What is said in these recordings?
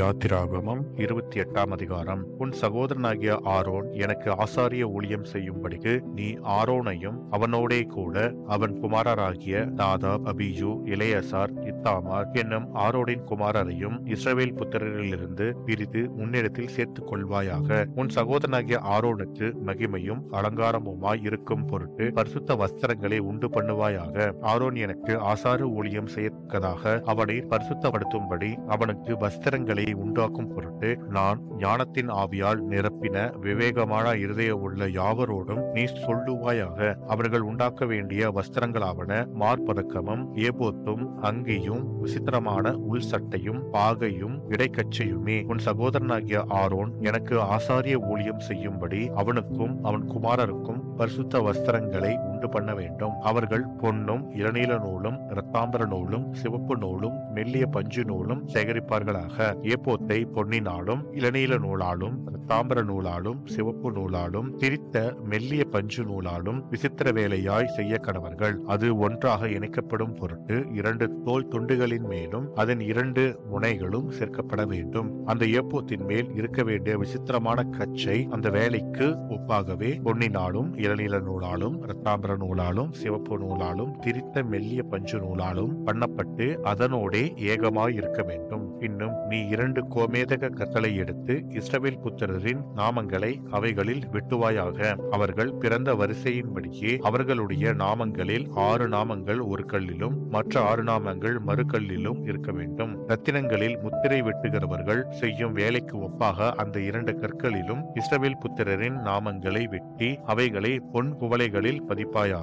யாத்திராகமம் 28 அதிகாரம். உன் சகோதரனாகிய ஆரோன் எனக்கு ஆசாரிய ஊழியம் செய்யும்படிக்கு நீ ஆரோனையும் அவனோடே கூட அவன் குமாரராகிய நாதாப், அபியூ, எலெயாசார், இத்தாமார் என்னும் ஆரோனின் குமாரரையும் இஸ்ரவேல் புத்திரரிலிருந்து பிரித்து முன்னிடத்தில் சேர்த்துக் கொள்வாயாக. உன் சகோதரனாகிய ஆரோனுக்கு மகிமையும் அலங்காரமுமாய் இருக்கும் பொருட்டு பரிசுத்த வஸ்திரங்களை உண்டு பண்ணுவாயாக. ஆரோன் எனக்கு ஆசார ஊழியம் செய்யத்தக்கதாக அவனை பரிசுத்தப்படுத்தும்படி அவனுக்கு வஸ்திரங்களை உண்டாக்கும் பொருட்டு நான் ஞானத்தின் ஆவியால் நிரப்பின விவேகமான இருதயம் உள்ள யாவரோடும் நீ சொல்லுவாயாக. அவர்கள் உண்டாக்க வேண்டிய வஸ்திரங்களாவன மார்பதக்கமும் ஏபோத்தும் அங்கியும் விசித்திரமான உள் சட்டையும் பாகையும் இடைக்கச்சையுமே. உன் சகோதரனாகிய ஆரோன் எனக்கு ஆசாரிய ஊழியம் செய்யும்படி அவனுக்கும் அவன் குமாரருக்கும் பரிசுத்த வஸ்திரங்களை உண்டு பண்ண வேண்டும். அவர்கள் பொன்னும் இளநீல நூலும் இரத்தாம்பர நூலும் சிவப்பு நூலும் மெல்லிய பஞ்சு நூலும் சேகரிப்பார்களாக. ஏபோத்தை பொன்னினாலும் இளநீல நூலாலும் இரத்தாம்பர நூலாலும் சிவப்பு நூலாலும் திரித்த மெல்லிய பஞ்சு நூலாலும் விசித்திர வேலையாய் செய்ய கடவர்கள். அது ஒன்றாக இணைக்கப்படும் பொருட்டு 2 தோல் துண்டுகளின் மேலும் அதன் 2 முனைகளும் சேர்க்கப்பட வேண்டும். அந்த ஏபோத்தின் மேல் இருக்க வேண்டிய விசித்திரமான கச்சை அந்த வேலைக்கு ஒப்பாகவே பொன்னினாலும் இளநீல நூலாலும் இரத்தாம்பர நூலாலும் சிவப்பு நூலாலும் திரித்த மெல்லிய பஞ்சு நூலாலும் பண்ணப்பட்டு அதனோடே ஏகமாய் இருக்க வேண்டும். இன்னும் நீ 2 கோமேதக கற்களை எடுத்து இஸ்ரவேல் புத்திரரின் நாமங்களை அவைகளில் வெட்டுவாயாக. அவர்கள் பிறந்த வரிசையின்படியே அவர்களுடைய நாமங்களில் 6 நாமங்கள் ஒரு கல்லிலும் மற்ற 6 நாமங்கள் மறுகல்லிலும் இருக்க வேண்டும். ரத்தினங்களில் முத்திரை வெட்டுகிறவர்கள் செய்யும் வேலைக்கு ஒப்பாக அந்த 2 கற்களிலும் இஸ்ரவேல் புத்திரரின் நாமங்களை வெட்டி அவைகளை பொன் குவளைகளில் பதிப்பாயாக.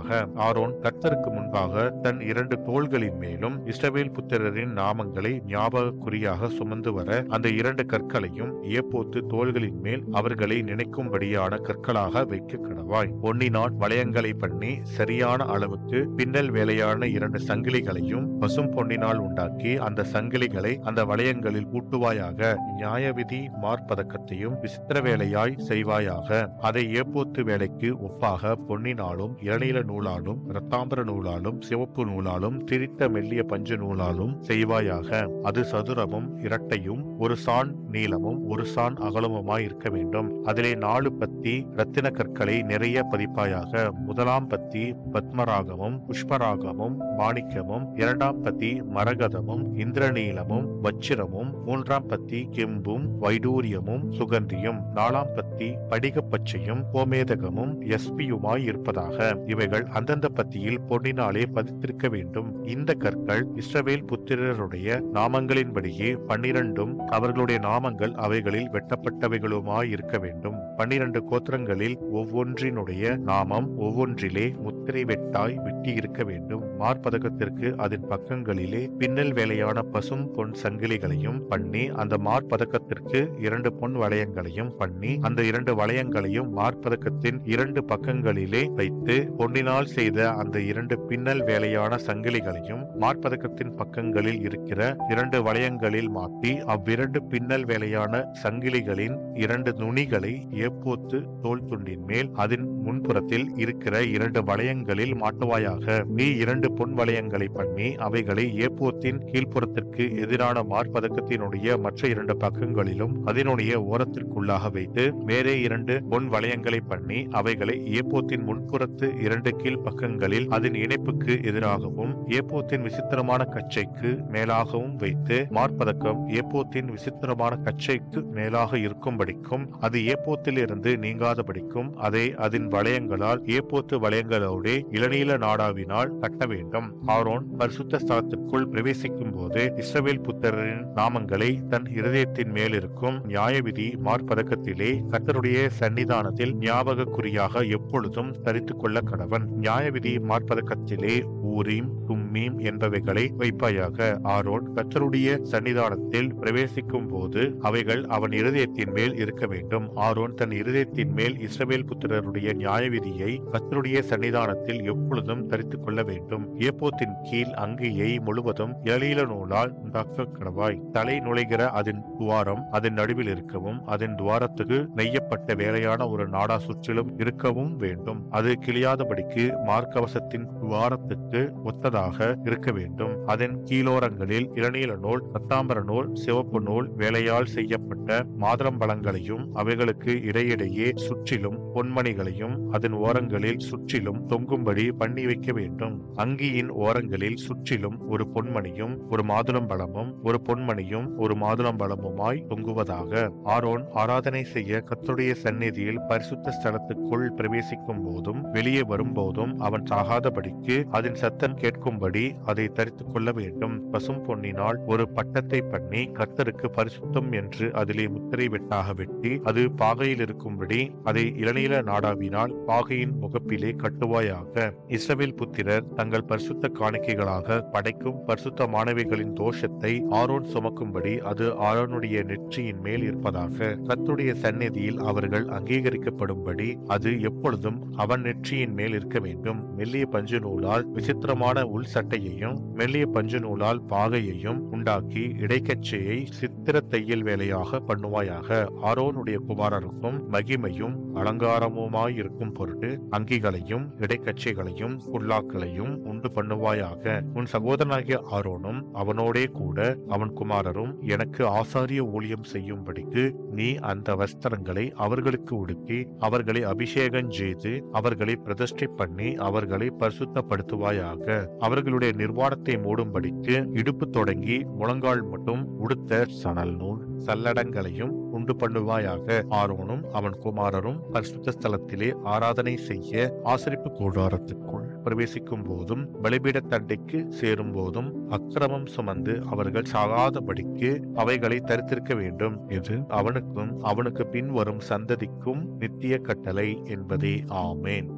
ஆரோன் கர்த்தருக்கு முன்பாக தன் 2 தோள்களின் மேலும் இஸ்ரவேல் புத்திரரின் நாமங்களை ஞாபக குறியாக சுமந்து வர அந்த 2 கற்களையும் ஏபோத்து தோள்களின் மேல் அவர்களை நினைக்கும்படியான கற்களாக வைக்க கடவாய். பொன்னினால் வளையங்களை பண்ணி சரியான அளவுக்கு பின்னல் வேலையான 2 சங்கிலிகளையும் பசும் பொன்னினால் உண்டாக்கி அந்த சங்கிலிகளை அந்த வளையங்களில் பூட்டுவாயாக. நியாயவிதி மார்பதக்கத்தையும் விசித்திர வேலையாய் செய்வாயாக. அதை ஏபோத்து வேலைக்கு ஒப்பாக பொன்னினாலும் இளநீல நூலாலும் இரத்தாம்பர நூலாலும் சிவப்பு நூலாலும் திரித்த மெல்லிய பஞ்சு நூலாலும் செய்வாயாக. அது சதுரமும் இரட்டையும் 1 சாண் நீளமும் 1 சாண் அகலமுமாய் இருக்க வேண்டும். அதிலே 4 பத்தி இரத்தின கற்களை நிறைய பதிப்பாயாக. முதலாம் பத்தி பத்மராகமும் புஷ்பராகமும் மாணிக்கமும், 2ஆம் பத்தி மரகதமும் இந்திரநீலமும் வச்சிரமும், 3ஆம் பத்தி கெம்பும் வைடூரியமும் சுகந்தியும், 4ஆம் பத்தி படிக பச்சையும் கோமேதகமும் எஸ்பியுமாய் இருப்பதாக. இவைகள் அந்தந்த பத்தியில் பொன்னினாலே பதித்திருக்க வேண்டும். இந்த கற்கள் இஸ்ரவேல் புத்திரருடைய நாமங்களின்படியே 12ம் அவர்களுடைய நாமங்கள் அவைகளில் வெட்டப்பட்டவைகளுமாய் இருக்க வேண்டும். 12 கோத்திரங்களில் ஒவ்வொன்றினுடைய நாமம் ஒவ்வொன்றிலே முத்திரை வெட்டாய் வெட்டி இருக்க வேண்டும். மார்பதக்கத்திற்கு அதன் பக்கங்களிலே பின்னல் வேலையான பசும் பொன் சங்கிலிகளையும் பண்ணி அந்த மார்பதக்கத்திற்கு 2 பொன் வளையங்களையும் பண்ணி அந்த 2 வளையங்களையும் மார்பதக்கத்தின் 2 பக்கங்களிலே வைத்து பொன்னினால் செய்த அந்த 2 பின்னல் வேலையான சங்கிலிகளையும் மார்பதக்கத்தின் பக்கங்களில் இருக்கிற 2 வளையங்களில் மாட்டி அவ்விரண்டு பின்னல் வேலையான சங்கிலிகளின் 2 நுனிகளை ஏபோத்து தோல் துண்டின் மேல் அதன் முன்புறத்தில் இருக்கிற 2 வளையங்களில் மாட்டுவாயாக. நீ 2 பொன் வளையங்களை பண்ணி அவைகளை ஏபோத்தின் கீழ்ப்புறத்திற்கு எதிரான மார்பதக்கத்தினுடைய மற்ற 2 பக்கங்களிலும் அதனுடைய ஓரத்திற்குள்ளாக வைத்து வேறே 2 பொன் வளையங்களை பண்ணி அவைகளை ஏபோத்தின் முன்புறத்து 2 கீழ் பக்கங்களில் அதன் இணைப்புக்கு எதிராகவும் ஏபோத்தின் விசித்திரமான கச்சைக்கு மேலாகவும் வைத்து மார்பதக்கம் ஏபோத்தின் விசித்திரமான கச்சைக்கு மேலாக இருக்கும்படிக்கும் அது ஏபோத்தில் இருந்து நீங்காதபடிக்கும் அதை அதன் வளையங்களால் ஏபோத்து வளையங்களோடு இளநீல நாடாவினால் கட்ட வேண்டும். ஆரோன் பரிசுத்த ஸ்தலத்திற்குள் பிரவேசிக்கும் போது இஸ்ரவேல் புத்திரரின் நாமங்களை தன் இருதயத்தின் மேல் இருக்கும் நியாயவிதி மார்பதக்கத்திலே கர்த்தருடைய சன்னிதானத்தில் ஞாபக குறியாக எப்பொழுதும் தரித்துக் கொள்ள கடவன். நியாயவிதி மார்பதக்கத்திலே ஊரீம் தும்மீம் என்பவைகளை வைப்பாயாக. ஆரோன் கர்த்தருடைய சன்னிதானத்தில் பிரவேசிக்கும் போது அவைகள் அவன் இருதயத்தின் மேல் இருக்க வேண்டும். ஆரோன் தன் இருதயத்தின் மேல் இஸ்ரவேல் புத்திரருடைய நியாயவிதியை கர்த்தருடைய சன்னிதானத்தில் எப்பொழுதும் தரித்துக் கொள்ள வேண்டும். ஏபோத்தின் கீழ் அங்கியை முழுவதும் இளநீல நூலால் உண்டாக்க கடவாய். தலை நுழைகிற அதன் துவாரம் அதன் நடுவில் இருக்கவும் அதன் துவாரத்துக்கு நெய்யப்பட்ட வேலையான ஒரு நாடா சுற்றிலும் இருக்கவும் வேண்டும். அது கிளியாதபடிக்கு மார்க்கவசத்தின் துவாரத்துக்கு ஒத்ததாக இருக்க வேண்டும். அதன் கீழோரங்களில் இளநீல நூல், ரத்தாம்பர நூல், சிவப்பு நூல் வேலையால் செய்யப்பட்ட மாதுளம்பழங்களையும் அவைகளுக்கு இடையிடையே சுற்றிலும் பொன்மணிகளையும் அதன் ஓரங்களில் சுற்றிலும் தொங்கும்படி பண்ணி வைக்க வேண்டும். அங்கியின் ஓரங்களில் சுற்றிலும் ஒரு பொன்மணியும் ஒரு மாதுளம்பழமும் ஒரு பொன்மணியும் ஒரு மாதுளம்பழமுமாய் தொங்குவதாக. ஆரோன் ஆராதனை செய்ய கர்த்தருடைய சந்நிதியில் பரிசுத்த ஸ்தலத்துக்குள் பிரவேசிக்கும் போதும் வெளியே வரும்போதும் அவன் சாகாதபடிக்கு அதன் சத்தம் கேட்கும்படி அதை தரித்துக் கொள்ள வேண்டும். பசும் பொன்னினால் ஒரு பட்டத்தை பண்ணி கர்த்தருக்கு பரிசுத்தம் என்று அதிலே முத்திரை வெட்டாக வெட்டி அது பாகையில் இருக்கும்படி அதை இளநீல நாடாவினால் பாகையின் முகப்பிலே கட்டுவாயாக. இஸ்ரவேல் புத்திரர் தங்கள் பரிசுத்த காணிக்கைகளாக படைக்கும் பரிசுத்தமானவைகளின் தோஷத்தை ஆரோன் சுமக்கும்படி அது ஆரோனுடைய நெற்றியின் மேல் இருப்பதாக. கர்த்தருடைய சந்நிதியில் அவர்கள் அங்கீகரிக்கப்படும்படி அது எப்பொழுதும் அவன் நெற்றியின் மேல் இருக்க வேண்டும். மெல்லிய பஞ்சு நூலால் விசித்திரமான உள் சட்டையையும் மெல்லிய பஞ்சு நூலால் பாகையையும் உண்டாக்கி இடைக்கச்சையை சித்திர தையல் வேலையாக பண்ணுவாயாக. ஆரோனுடைய குமாரருக்கும் மகிமையும் அலங்காரமுமாயிருக்கும் பொருட்டு அங்கிகளையும் இடைக்கச்சைகளையும் குல்லாக்களையும் உண்டு பண்ணுவாயாக. உன் சகோதரனாகிய ஆரோனும் அவனோடே கூட அவன் குமாரரும் எனக்கு ஆசாரிய ஊழியம் செய்யும்படிக்கு நீ அந்த வஸ்திரங்களை அவர்களுக்கு உடுத்தி அவர்களை அபிஷேகம் செய்து அவர்களை பிரதிஷ்டை பண்ணி அவர்களை பரிசுத்தப்படுத்துவாயாக. அவர்களுடைய நிர்வாணத்தை மூடும்படிக்கு இடுப்பு தொடங்கி முழங்கால் மட்டும் உடுத்த சணல் நூல் சல்லடங்களையும் உண்டு பண்ணுவாயாக. ஆரோனும் அவன் குமாரரும் பரிசுத்த ஸ்தலத்திலே ஆராதனை செய்ய ஆசரிப்பு கூடாரத்துக்குள் பிரவேசிக்கும் போதும் பலிபீட தண்டைக்கு சேரும் போதும் அக்கிரமம் சுமந்து அவர்கள் சாகாதபடிக்கு அவைகளை தரித்திருக்க வேண்டும். இது அவனுக்கும் அவனுக்கு பின் வரும் சந்ததிக்கும் நித்திய கட்டளை என்பதே. ஆமேன்.